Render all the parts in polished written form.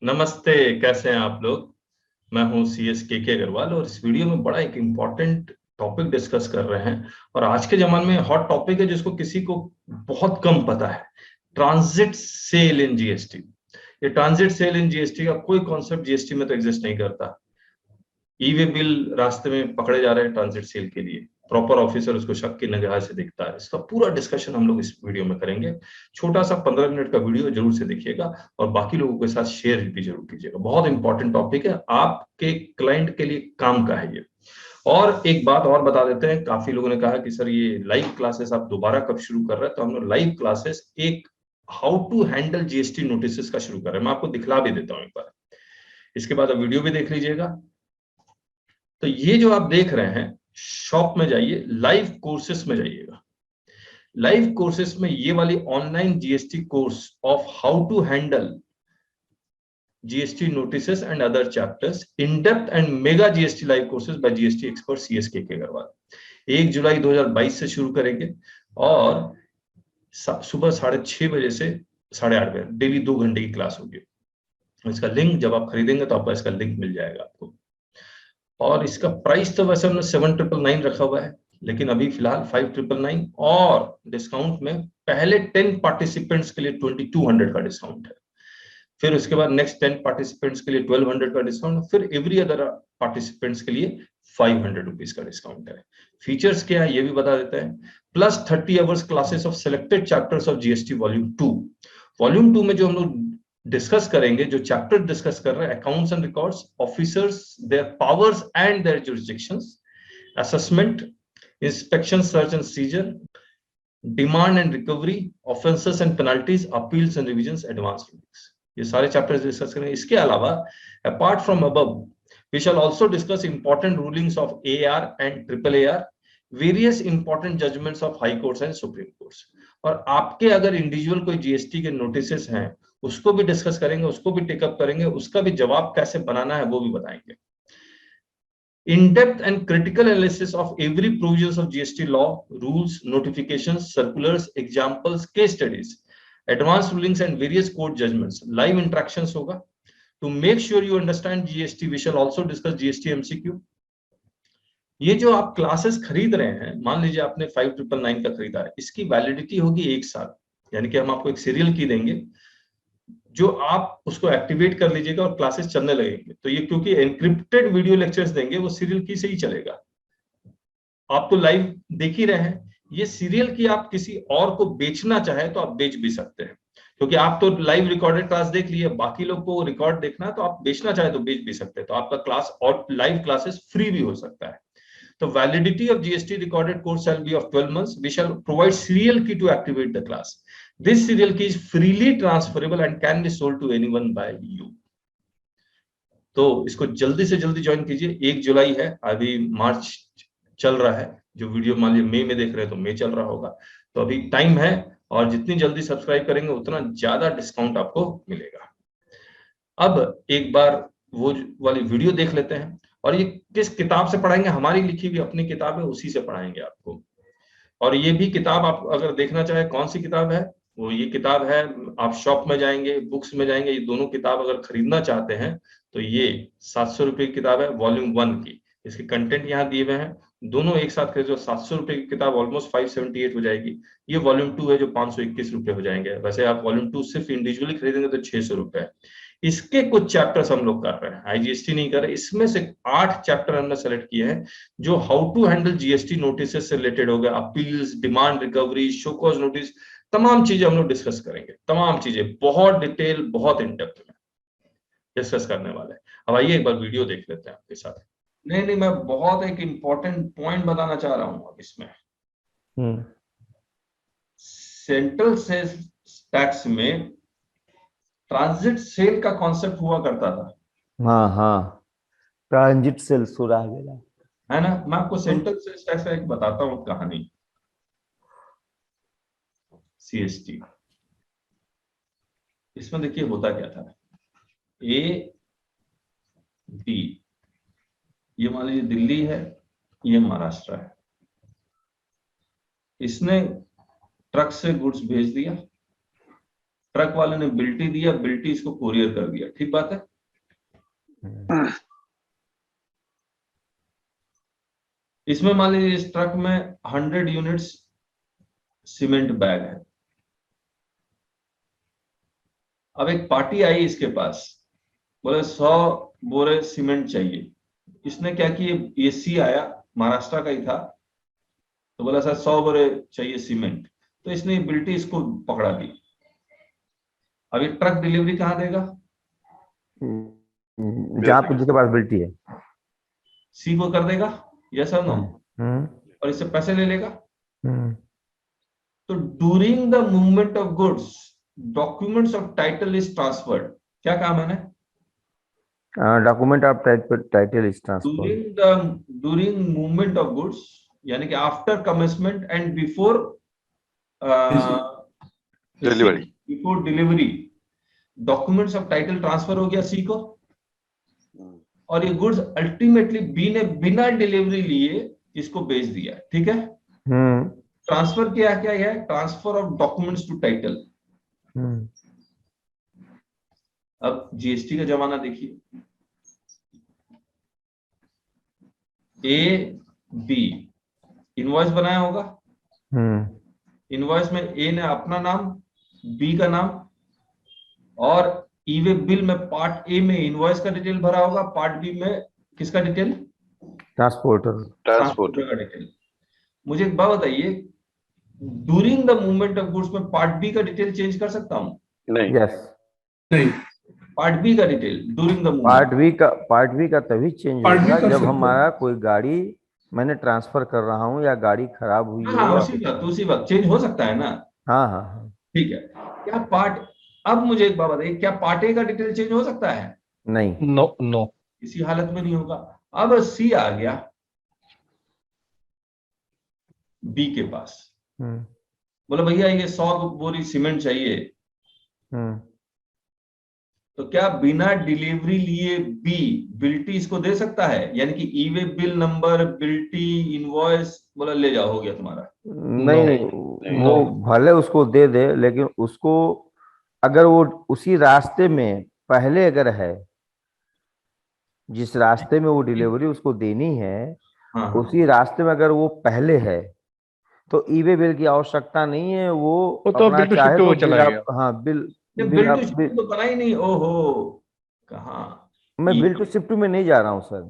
नमस्ते, कैसे हैं आप लोग। मैं हूं के अग्रवाल और इस वीडियो में बड़ा एक इम्पॉर्टेंट टॉपिक डिस्कस कर रहे हैं। और आज के जमाने में हॉट टॉपिक है जिसको किसी को बहुत कम पता है। Transit sale in GST. ये ट्रांजिट सेल इन जीएसटी का कोई कॉन्सेप्ट जीएसटी में तो एग्जिस्ट नहीं करता। ई वे बिल रास्ते में पकड़े जा रहे हैं ट्रांजिट सेल के लिए। प्रॉपर ऑफिसर उसको शक की निगाह से देखता है। इसका पूरा डिस्कशन हम लोग इस वीडियो में करेंगे। छोटा सा 15 मिनट का वीडियो जरूर से देखिएगा और बाकी लोगों के साथ शेयर भी जरूर कीजिएगा। बहुत इंपॉर्टेंट टॉपिक है, आपके क्लाइंट के लिए काम का है ये। और एक बात और बता देते हैं, काफी लोगों ने कहा कि सर ये लाइव क्लासेस आप दोबारा कब शुरू कर रहे हैं, तो हम लोग लाइव क्लासेस एक how to handle GST notice का शुरू कर रहे हैं। मैं आपको दिखला भी देता हूँ एक बार, इसके बाद आप वीडियो भी देख लीजिएगा। तो ये जो आप देख रहे हैं, शॉप में जाइए, लाइव कोर्सेस में जाइएगा। लाइव कोर्सेस में ये वाली online GST course of how to handle GST notices and other chapters in depth and mega GST live courses by GST expert के अग्रवाल 1 जुलाई 2022 से शुरू करेंगे और सुबह 6:30 बजे से 8:30 बजे डेली 2 घंटे की क्लास होगी। इसका लिंक जब आप खरीदेंगे तो आपको इसका लिंक मिल जाएगा आपको। और इसका प्राइस तो वैसे हमने 7,999 रखा हुआ है, लेकिन अभी फिलहाल 5,999 और डिस्काउंट में पहले 10 पार्टिसिपेंट्स के लिए 2,200 का डिस्काउंट है। फिर उसके बाद नेक्स्ट 10 पार्टिसिपेंट्स के लिए 1,200 का डिस्काउंट, फिर एवरी अदर पार्टिसिपेंट्स के लिए 500 रुपीज का डिस्काउंट है। फीचर्स क्या है ये भी बता देते हैं। Plus 30 hours classes of selected chapters of GST volume 2। Volume 2 में जो हम लोग डिस्कस करेंगे, जो चैप्टर डिस्कस कर रहे हैं, accounts and records, officers, their powers and their jurisdictions, assessment, inspection, search and seizure, demand and recovery, offences and penalties, appeals and revisions, advance rulings, ये सारे चैप्टर्स डिस्कस करेंगे। इसके अलावा apart from above we shall also discuss important rulings of AR and triple AR, various important judgments of high courts and supreme courts। और आपके अगर individual कोई GST के नोटिसेस हैं उसको भी डिस्कस करेंगे, उसको भी टेकअप करेंगे, उसका भी जवाब कैसे बनाना है वो भी बताएंगे। In-depth and critical analysis of every provisions of GST law, rules, notifications, circulars, examples, case studies, advanced rulings and various court judgments, live interactions होगा। To make sure you understand GST, we shall also discuss GST MCQ। ये जो आप classes खरीद रहे हैं, मान लीजिए आपने 5,999 का खरीदा है, इसकी वैलिडिटी होगी 1 साल। यानी कि हम आपको एक सीरियल की देंगे जो आप उसको एक्टिवेट कर लीजिएगा और क्लासेस चलने लगेंगे। तो ये क्योंकि एनक्रिप्टेड वीडियो लेक्चर्स देंगे, वो सीरियल की से ही चलेगा। आप तो लाइव देख ही रहे हैं। ये सीरियल की आप किसी और को बेचना चाहे तो आप बेच भी सकते हैं, क्योंकि आप तो लाइव रिकॉर्डेड क्लास देख लिए, बाकी लोग को रिकॉर्ड देखना है तो आप बेचना चाहे तो बेच भी सकते हैं। तो आपका क्लास और लाइव क्लासेस फ्री भी हो सकता है। तो validity of GST recorded course shall be of 12 months। We shall provide serial key to activate the class। This serial key is freely transferable and can be sold to anyone by you। तो इसको जल्दी से जल्दी join कीजिए। 1 जुलाई है, अभी मार्च चल रहा है। जो वीडियो मान लीजिए मई में देख रहे हैं तो मई चल रहा होगा, तो अभी टाइम है। और जितनी जल्दी सब्सक्राइब करेंगे उतना ज्यादा डिस्काउंट आपको मिलेगा। अब एक बार वो वाली वीडियो देख लेते हैं। और ये किस किताब से पढ़ाएंगे, हमारी लिखी हुई अपनी किताब है, उसी से पढ़ाएंगे आपको। और ये भी किताब आप अगर देखना चाहे कौन सी किताब है, वो ये किताब है। आप शॉप में जाएंगे, बुक्स में जाएंगे, ये दोनों किताब अगर खरीदना चाहते हैं तो ये 700 रुपए की किताब है, वॉल्यूम 1 की। इसके कंटेंट यहाँ दिए हुए हैं, दोनों एक साथ खरीदो 700 रुपए की किताब ऑलमोस्ट 578 हो जाएगी। ये वॉल्यूम 2 है जो 521 रुपए हो जाएंगे। वैसे आप वॉल्यूम 2 सिर्फ इंडिविजुअली खरीदेंगे तो 600 रुपए। इसके कुछ चैप्टर्स हम लोग कर रहे हैं, आईजीएसटी नहीं कर रहे। इसमें से 8 चैप्टर हमने सेलेक्ट किए हैं जो how to handle GST notice से रिलेटेड हो गया। Appeals, demand recovery, show cause notice, तमाम चीजें हम लोग डिस्कस करेंगे। तमाम चीजें बहुत डिटेल, बहुत इन डेप्थ में डिस्कस करने वाले हैं। अब आइए एक बार वीडियो देख लेते हैं आपके साथ। नहीं, मैं बहुत एक इंपॉर्टेंट पॉइंट बताना चाह रहा हूं अब इसमें। सेंट्रल सेल्स टैक्स में ट्रांजिट सेल का कॉन्सेप्ट हुआ करता था। हाँ, ट्रांजिट सेल सुरा गया है ना। मैं आपको सेंट्रल सेल्स टैक्स का एक बताता हूँ कहानी। सीएसटी, इसमें देखिए होता क्या था। ए बी, ये मान लीजिए दिल्ली है, ये महाराष्ट्र है। इसने ट्रक से गुड्स भेज दिया, ट्रक वाले ने बिल्टी दिया, बिल्टी इसको कोरियर कर दिया, ठीक बात है। इसमें मान लीजिए इस ट्रक में 100 यूनिट्स सीमेंट बैग है। अब एक पार्टी आई इसके पास, बोले 100 बोरे सीमेंट चाहिए। इसने क्या किया, ये सी आया, महाराष्ट्र का ही था, तो बोला सर 100 बोरे चाहिए सीमेंट। तो इसने बिल्टी इसको पकड़ा दी। अब ये ट्रक डिलीवरी कहाँ देगा? जहां पे जिसके पास बिल्टी है सी को कर देगा, यस और नो, और इससे पैसे ले लेगा। तो during the movement of goods documents of title is transferred. क्या कहा मैंने? Document of title is transferred during movement of goods, यानी कि after commencement and before delivery documents of title transfer हो गया सी को, और ये गुड्स अल्टीमेटली बी ने बिना डिलीवरी लिए इसको बेच दिया, ठीक है। ट्रांसफर क्या है? Transfer of documents to title. अब जीएसटी का जमाना देखिए, ए बी इनवॉइस बनाया होगा। इनवॉइस में ए ने अपना नाम, बी का नाम, और ई वे बिल में पार्ट ए में इनवॉइस का डिटेल भरा होगा, पार्ट बी में किसका डिटेल? ट्रांसपोर्टर का डिटेल। मुझे एक बात बताइए, during the movement of goods में पार्ट बी का डिटेल चेंज कर सकता हूँ? नहीं। नहीं। पार्ट बी का detail during the movement, part B का तभी चेंज होगा जब हमारा कोई गाड़ी मैंने ट्रांसफर कर रहा हूँ या गाड़ी खराब हुई है। उसी वक्त चेंज हो सकता है ना। हाँ, ठीक है। क्या पार्ट, अब मुझे एक बात बताइए, क्या पार्ट ए का डिटेल चेंज हो सकता है? नहीं। नो, इसी हालत में नहीं होगा। अब सी आ गया बी के पास, बोला भैया ये 100 बोरी सीमेंट चाहिए। तो क्या बिना डिलीवरी लिए बी बिल्टी इसको दे सकता है? यानी कि ई वे बिल नंबर, बिल्टी, इनवॉइस, बोला ले जाओ हो गया तुम्हारा। नहीं, वो भले उसको दे दे, लेकिन उसको अगर वो उसी रास्ते में पहले अगर है, जिस रास्ते में वो डिलीवरी उसको देनी है, उसी रास्ते में अगर वो पहले है तो ई वे बिल की आवश्यकता नहीं है। वो तो बिल टू शिफ्ट हो चला गया। हाँ, बिल तो बना ही नहीं। ओहो, कहा मैं बिल टू शिफ्ट में नहीं जा रहा हूँ सर,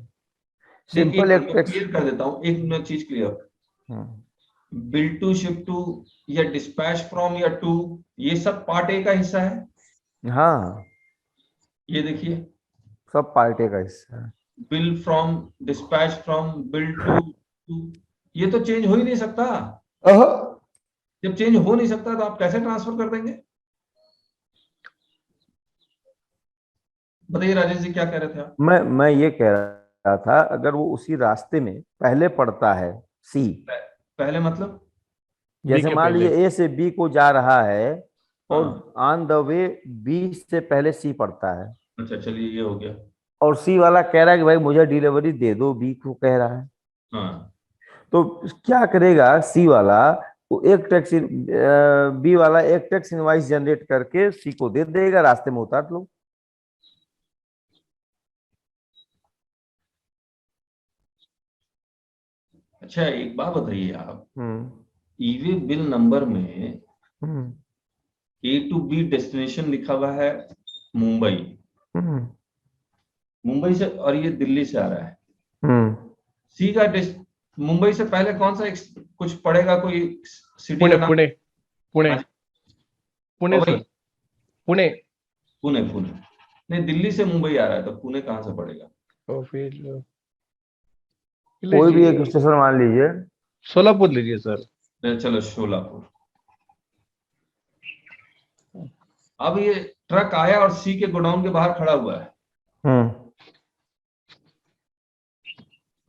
सिंपल एक क्लियर कर देता हूँ, एक चीज clear. Bill to shift to या डिस्पैच फ्रॉम या टू, ये सब पार्ट ए का हिस्सा है। हाँ, ये देखिए सब पार्ट ए का हिस्सा है। Bill from, dispatch from, bill to, ये तो चेंज हो ही नहीं सकता। जब चेंज हो नहीं सकता तो आप कैसे ट्रांसफर कर देंगे? बताइए राजेश जी, क्या कह रहे थे आप? मैं ये कह रहा था, अगर वो उसी रास्ते में पहले पड़ता है सी, पहले मतलब जैसे मान लीजिए ए से बी को जा रहा है और ऑन द वे बी से पहले सी पड़ता है। अच्छा, चलिए ये हो गया। और सी वाला कह रहा है कि भाई मुझे डिलीवरी दे दो, बी को कह रहा है। तो क्या करेगा सी वाला? वो एक टैक्स, बी वाला एक टैक्स इनवॉइस जनरेट करके सी को दे देगा, रास्ते में उतार लो। अच्छा, एक बात बताइए आप, ई वे बिल नंबर में ए टू बी डेस्टिनेशन लिखा हुआ है मुंबई, मुंबई से, और ये दिल्ली से आ रहा है। सी का मुंबई से पहले कौन सा कुछ पड़ेगा, कोई सिटी पुणे, का नाम? पुणे, पुणे, पुणे सर, पुणे, पुणे, पुणे नहीं, दिल्ली से मुंबई आ रहा है तो पुणे कहां से पड़ेगा? तो फिर कोई भी एक स्टेशन मान लीजिए। सोलापुर लीजिए सर। चलो शोलापुर। अब ये ट्रक आया और सी के गोडाउन के बाहर खड़ा हुआ है।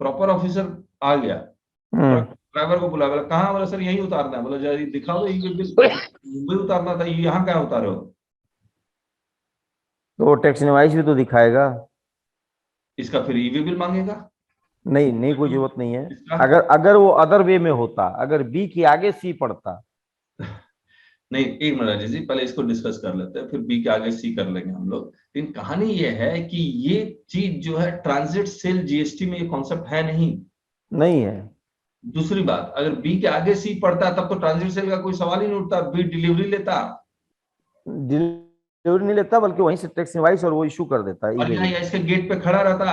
प्रॉपर ऑफिसर आ गया, ड्राइवर को बुला, बोला कहाँ? बोला सर यहीं उतारना है। बोला जरा दिखाओ तो, ये बिल मुंबई उतारना था, यहाँ क्या उतारे हो? तो वो टैक्स इनवॉइस भी तो दिखाएगा। इसका फिर ई वे बिल मांगेगा? नहीं, कोई जरूरत नहीं है। अगर वो अदर वे में होता, अगर बी के आगे सी पड़ता, नहीं, एक मिनट राजेश जी, पहले इसको डिस्कस कर लेते हैं, फिर बी के आगे सी कर लेंगे हम लोग। लेकिन कहानी ये है कि ये चीज जो है ट्रांजिट सेल जीएसटी में ये कॉन्सेप्ट है नहीं है। दूसरी बात, अगर बी के आगे सी पड़ता तब तो ट्रांजिट सेल का कोई सवाल ही नहीं उठता, बी डिलीवरी लेता डिलीवरी नहीं लेता, बल्कि वहीं से टैक्स इनवॉइस और वो इशू कर देता है और यहाँ इसके गेट पे खड़ा रहता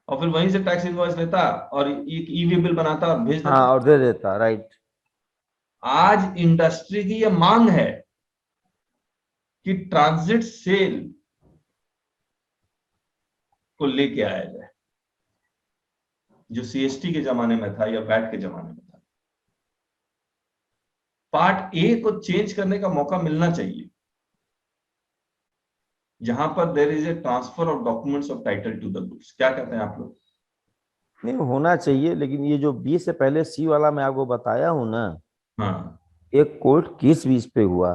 और फिर वहीं से टैक्स इनवॉइस लेता और एक ई वे बिल बनाता और भेज देता। हाँ, और दे देता, राइट। आज इंडस्ट्री की यह मांग है कि ट्रांजिट सेल को लेके आया जाए, जो सीएसटी के जमाने में था या वैट के जमाने में था। पार्ट ए को चेंज करने का मौका मिलना चाहिए, जहां पर there is a transfer of documents of title to the goods. क्या कहते हैं आप लोग? नहीं, होना चाहिए, लेकिन ये जो बी से पहले सी वाला मैं आपको बताया हूं ना, हाँ, एक कोर्ट केस भी इस पे हुआ,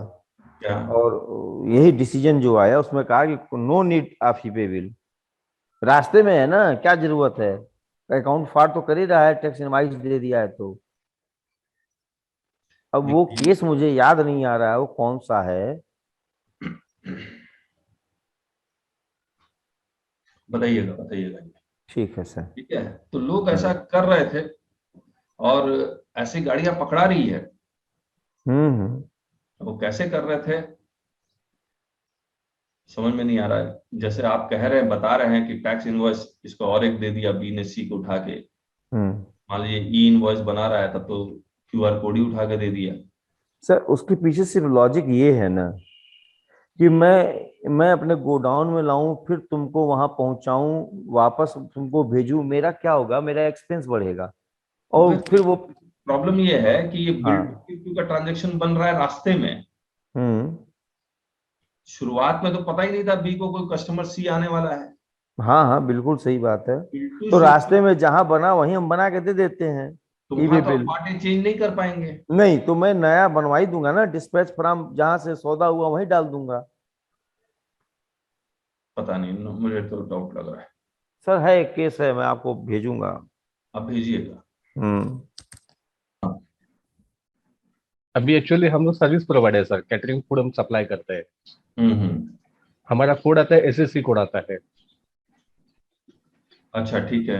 क्या? और यही डिसीजन जो आया उसमें कहा कि नो नीड ऑफ ई पे बिल। रास्ते में है ना, क्या जरूरत है, अकाउंट फाड़ तो कर ही रहा है, टैक्स इनवाइस दे दिया है तो। अब वो केस मुझे याद नहीं आ रहा है वो कौन सा है। बताइएगा बताइएगा। ठीक है सर। ठीक है, तो लोग ऐसा कर रहे थे और ऐसी गाड़ियां पकड़ा रही है। वो कैसे कर रहे थे समझ में नहीं आ रहा है। जैसे आप कह रहे हैं, बता रहे हैं कि टैक्स इनवॉइस इसको और एक दे दिया बी ने सी को उठा के, मान लीजिए ई इनवॉइस बना रहा है तब तो क्यूआर कोड ही उठा के दे दिया। सर उसके पीछे सिर्फ लॉजिक ये है ना कि मैं अपने गोडाउन में लाऊं, फिर तुमको वहां पहुंचाऊं, वापस तुमको भेजूं, मेरा क्या होगा, मेरा एक्सपेंस बढ़ेगा। और फिर वो प्रॉब्लम ये है कि ये बिल हाँ। टू क्यू का ट्रांजेक्शन बन रहा है रास्ते में। शुरुआत में तो पता ही नहीं था बी को कोई कस्टमर सी आने वाला है। हाँ हाँ, बिल्कुल सही बात है। बिल्कुल तो शुरू, रास्ते में जहां बना वहीं हम बना के दे देते हैं तो ई वहां वे तो आप बिल। बातें चेंज नहीं कर पाएंगे। नहीं तो मैं नया बनवाई दूंगा ना, डिस्पैच फ्रॉम जहां से सौदा हुआ वहीं डाल दूंगा। पता नहीं, मुझे तो डाउट लग रहा है। सर है, एक केस है, मैं आपको भेजूंगा। आप भेजिएगा। हम्म। अभी एक्चुअली हम लोग सर्विस प्रोवाइडर है सर, कैटरिंग फूड हम सप्लाई करते हैं। हम्म। हमारा फूड आता है, एसएससी कोड आता है। अच्छा, ठीक है।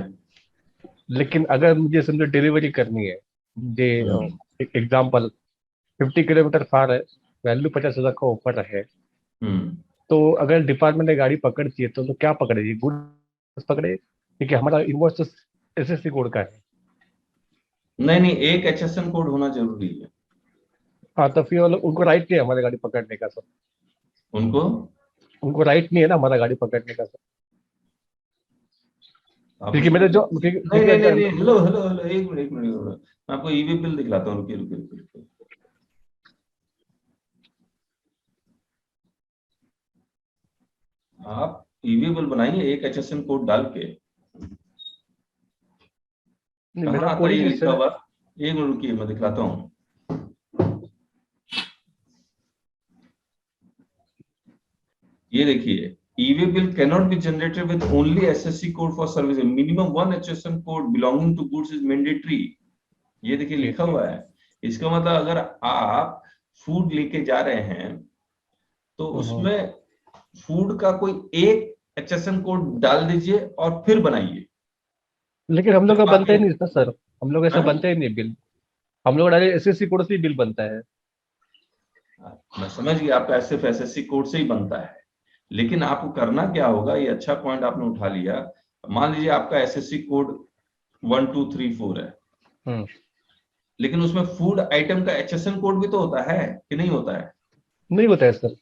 लेकिन अगर मुझे समझो डिलीवरी करनी है, मुझे हम्म। एग्जाम्पल 50 किलोमीटर फार है, वैल्यू 50,000 का ऑफर है, हम्म। तो अगर डिपार्टमेंट ने गाड़ी पकड़ती है तो क्या पकड़ेगी, गुड्स पकड़े, क्योंकि हमारा इन्वॉइस तो एसएससी कोड का है। नहीं नहीं, एक एचएसएन कोड होना जरूरी है। हाँ, तो फिर वो उनको राइट नहीं है हमारी गाड़ी पकड़ने का सर। उनको उनको राइट नहीं है ना हमारा गाड़ी पकड़ने का सर, आप क्योंकि उसको मेरे जो नहीं नहीं नहीं नहीं, हेलो हेलो हेलो, एक मिनट एक मिनट एक मिनट। मैं आपको ईवी बिल दिखलाता हूँ, रुकिए रुकिए रुकिए रुकिए। आप ईवी बिल बनाइए एक एचएसएन कोड डाल के। मेरा कहाँ आता कोड है ही ये नहीं लिखा सर। हुआ? एक मिनट रुकिए, मैं दिखलाता हूँ। ये देखिए, EV bill cannot be generated with only SSC code for service. Minimum one HSN code belonging to goods is mandatory. ये देखिए लिखा हुआ है। इसका मतलब अगर आप फूड लेके जा रहे हैं तो उसमें फूड का कोई एक एचएसएन कोड डाल दीजिए और फिर बनाइए। लेकिन हम लोग का बनता ही बाकी नहीं था सर, हम लोग ऐसा बनता ही नहीं बिल। हम लोग डायरेक्ट एसएससी कोड से ही बिल बनता है। मैं समझ गया, आपका सिर्फ एसएससी कोड से ही बनता है, लेकिन आपको करना क्या होगा, ये अच्छा पॉइंट आपने उठा लिया। मान लीजिए आपका एसएससी कोड 1234 है, लेकिन उसमें फूड आइटम का एचएसएन कोड भी तो होता है कि नहीं होता है? नहीं होता है सर।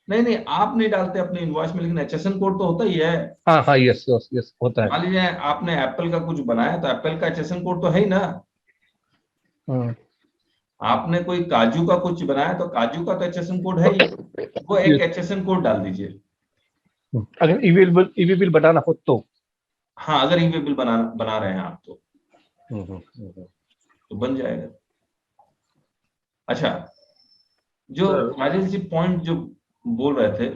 नहीं नहीं, आप नहीं डालते अपने इनवॉइस में, लेकिन एचएसएन कोड तो होता ही है। हाँ हाँ, यस यस यस, होता है। मान लीजिए आपने एप्पल का कुछ बनाया तो एप्पल का एचएसएन कोड तो है ही ना। आपने कोई काजू का कुछ बनाया तो काजू का तो एचएसएन कोड है ही। वो एक एचएसएन कोड डाल दीजिए। अगर ईवी बिल बनाना हो तो। हाँ, अगर ईवे बिल बना रहे हैं आप तो बन जाएगा। अच्छा, जो राजेश जी पॉइंट जो बोल रहे थे,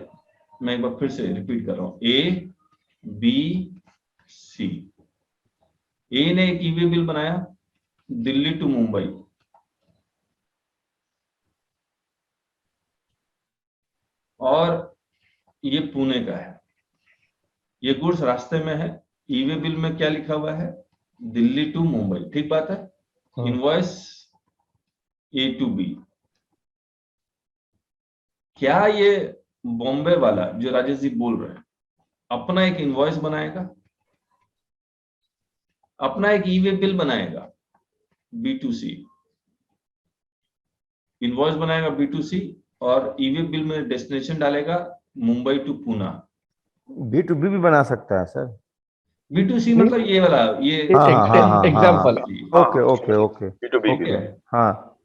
मैं एक बार फिर से रिपीट कर रहा हूं। ए बी सी, ए ने एक ईवे बिल बनाया दिल्ली टू मुंबई, और ये पुणे का है। ये गुड्स रास्ते में है। ई वे बिल में क्या लिखा हुआ है? दिल्ली टू मुंबई, ठीक बात है। Invoice A to B. क्या ये बॉम्बे वाला जो राजेश जी बोल रहे हैं अपना एक इनवॉइस बनाएगा, अपना एक ई वे बिल बनाएगा B2C, इनवॉइस बनाएगा B2C, और ई वे बिल में डेस्टिनेशन डालेगा मुंबई टू पुणे। B2B भी बना सकता है सर। B2C मतलब ये वाला, ये example. Okay okay okay okay, हाँ।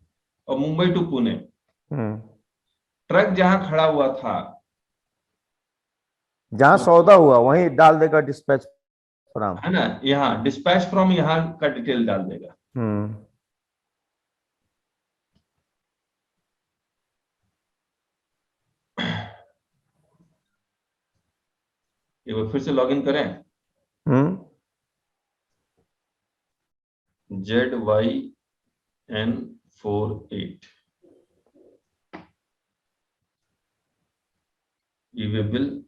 और Mumbai to Pune. Hmm, truck जहां खड़ा हुआ था, जहाँ सौदा हुआ वहीं डाल देगा डिस्पैच फ्रॉम, है ना, यहाँ डिस्पैच फ्रॉम यहाँ का डिटेल डाल देगा। एक बार फिर से लॉगिन करें। ZYN48 ई वे बिल,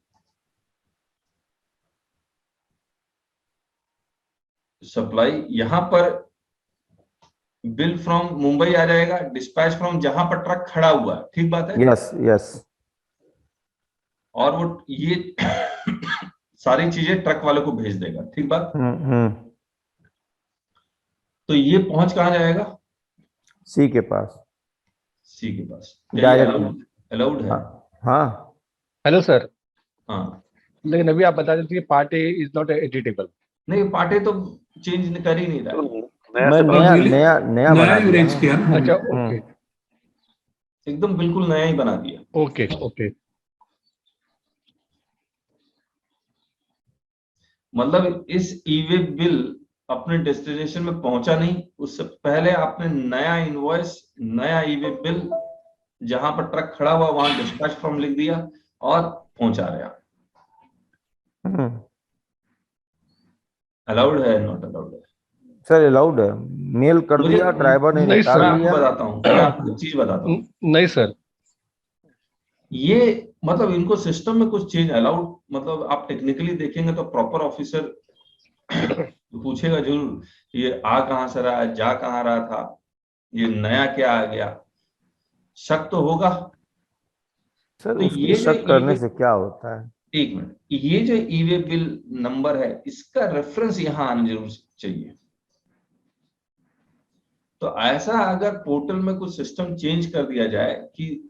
सप्लाई, यहां पर बिल फ्रॉम मुंबई आ जाएगा, डिस्पैच फ्रॉम जहां पर ट्रक खड़ा हुआ है, ठीक बात है। Yes yes. और वो ये सारी चीजें ट्रक वाले को भेज देगा, ठीक बात। तो ये पहुंच कहां जाएगा? सी के पास। सी के पास। डायरेक्ट अलाउड है? हाँ। Hello sir. हाँ, लेकिन अभी आप बता देते कि part A is not editable. नहीं, पार्टे तो चेंज कर ही नहीं रहा है। मैं नया बना दिया। अच्छा, ओके एकदम बिल्कुल नया ही बना दिया। Okay okay. मतलब इस ई वे बिल अपने डेस्टिनेशन में पहुंचा नहीं, उससे पहले आपने नया इनवॉइस, नया ई वे बिल, जहां पर ट्रक खड़ा हुआ वहां डिस्पैच फ्रॉम लिख दिया और पहुंचा रहे आप। अलाउड है, नॉट अलाउड है? सर अलाउड है, मेल कर दिया, ड्राइवर ने निकाल मैं लिया। आपको बताता हूँ, मैं आपको चीज बताता हूँ। नहीं सर, ये मतलब इनको सिस्टम में कुछ चेंज अलाउड, मतलब आप टेक्निकली देखेंगे तो प्रॉपर ऑफिसर पूछेगा जरूर, ये आ कहां से रहा है, जा कहां रहा था, ये नया क्या आ गया, शक तो होगा। सर तो उसके ये शक करने से क्या होता है? एक मिनट, ये जो ई वे बिल नंबर है इसका रेफरेंस यहां आना जरूर चाहिए। तो ऐसा अगर पोर्टल में कुछ सिस्टम चेंज कर दिया जाए कि,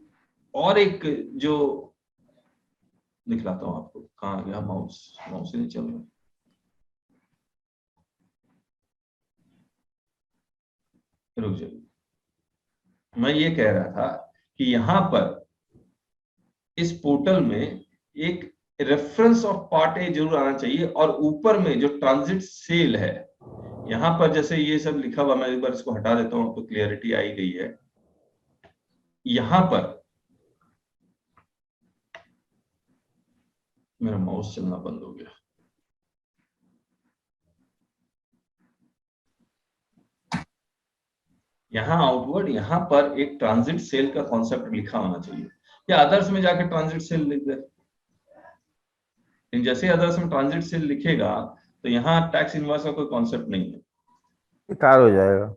और एक जो दिखलाता हूं आपको, कहां गया माउस, माउस ही नहीं चल रहा। रुक जाइए, मैं ये कह रहा था कि यहां पर इस पोर्टल में एक रेफरेंस ऑफ पार्ट ए जरूर आना चाहिए, और ऊपर में जो ट्रांजिट सेल है यहां पर जैसे ये सब लिखा हुआ, मैं एक बार इसको हटा देता हूं तो क्लियरिटी आई गई है। यहां पर मेरा माउस चलना बंद हो गया। यहां आउटवर्ड, यहां पर एक ट्रांजिट सेल का कॉन्सेप्ट लिखा होना चाहिए, या अदर्स में जाकर ट्रांजिट सेल लिख दे। जैसे अदर्स में ट्रांजिट सेल लिखेगा तो यहाँ टैक्स इनवॉइस का कोई कॉन्सेप्ट नहीं है, बेकार हो जाएगा।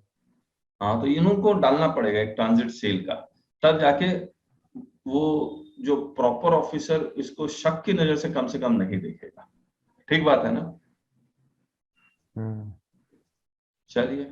हाँ, तो इनको डालना पड़ेगा एक ट्रांजिट सेल का, तब जाके वो जो प्रॉपर ऑफिसर इसको शक की नजर से कम नहीं देखेगा, ठीक बात है ना। चलिए।